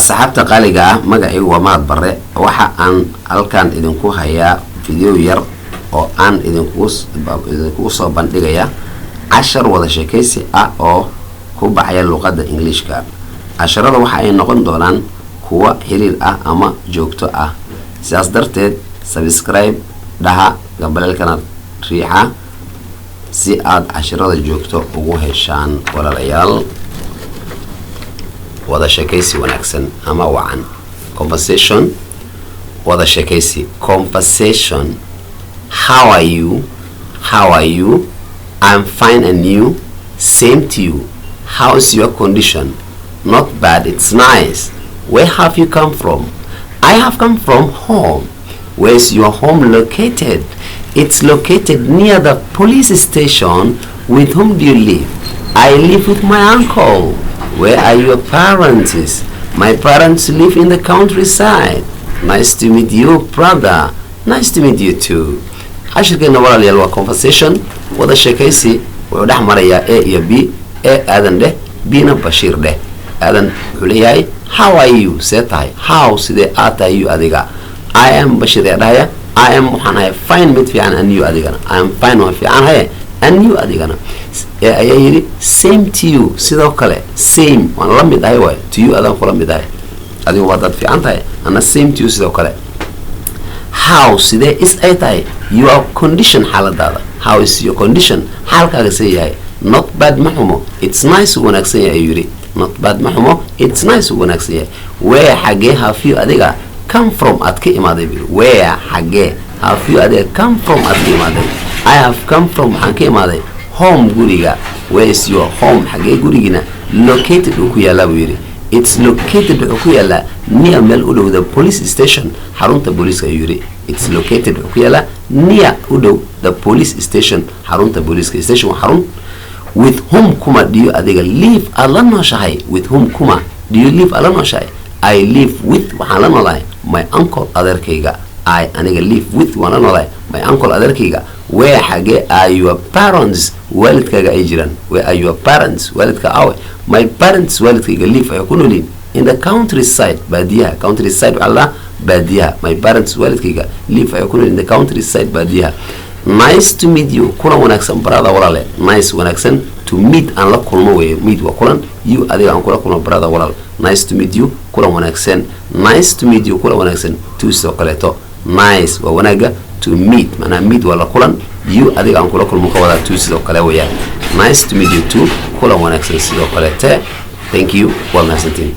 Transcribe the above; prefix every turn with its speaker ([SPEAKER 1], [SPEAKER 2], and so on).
[SPEAKER 1] asxaabta qaaliga ah magacaygu waa mahad bare waxa aan halkan idinku hayaa video yar oo aan idinku soo bandhigaya cashar wada sheekaysi ah oo ku baxaya luuqada Englishka. casharada waxa ay noqon doonaan kuwa xiriir ah ama joogto ah. sidaas darteed subscribe dhaha gambalelkana riixa si aad casharada joogto ugu heshaan walaalayaal. wada sheekaysi wanaagsan ama wacan conversation. wada sheekaysi conversation. How are you? I'm fine, and you? Same to you. How's your condition? Not bad, it's nice. Where have you come from? I have come from home. Where's your home located? It's located near the police station. With whom do you live? I live with my uncle. Where are your parents? My parents live in the countryside. Nice to meet you, brother. Nice to meet you too. cashirkeena walaalayaal waa conversation wada sheekaysi wuxuu dhex marayaa A iyo B. A aadan dheh, Bna Bashiir dheh. aadan wuxuu leeyahay how are you? see tahay. how sidee aad tahay you adiga. I am Bashiir ee dhahaya I am waxaan ahay fine mid fiican, and you adigana. I am fine waan fiican haye, and you adigana. ayaa yidhi same to you, sidoo kale same waan la mid ahay waay, to you adaan kula mid ahay. adigu waa dad fiican tahay, ana same to you sidoo kale. how sidee is ay tahay your condition xaaladaada. how is your condition xaalkaaga see yahay. not bad ma xumo, it's nice wanaagsan yahay ayuu yidhi. not bad ma xumo, it's nice wanaagsan yahay. where xagee have you adiga come from aad ka imaaday buu. where xagee have you adiga come from aad ka imaaday. I have come from waxaan ka imaaday home guriga. where is your home xagee gurigina located uu ku yaalaa buu yidhi. it's located wuxuu ku yaalaa near meel u dhow the police station xarunta booliiska ayuu yidhi. it's located wuxuu ku yaalaa near u dhow the police station xarunta booliiska. station waa xarun. with whom kuma do you adiga live aad la nooshahay. with whom kuma do you live aad la nooshahay. I live with waxaan la noolahay my uncle adeerkayga. I aniga live with waan la noolahay my uncle adeerkayga. where xagee are your parents waalidkaaga ay jiraan. where are your parents waalidka awe. my parents waalidkayga live ay ku noolin in the countryside baadiyaha. countryside waxaa la baadiyaha. my parents waalidkayga live ay ku noolin in the countryside baadiyaha. nice to meet you kulan wanaagsan brother walaale. nice wanaagsan to meet aan la kulmo weeye. meet waa kulan, you adiga aan kula kulmo brother walaal. nice to meet you kulan wanaagsan. nice to meet you kulan wanaagsan to sidoo kaleeto. nice waa wanaaga, to meet maanaa meet waa la kulan, you adiga aan kula kulmo ka wadaa to sidoo kale weeyaan. nice to meet you too kulan wanaagsan sidoo kaleete. thank you waa mahadsantiin.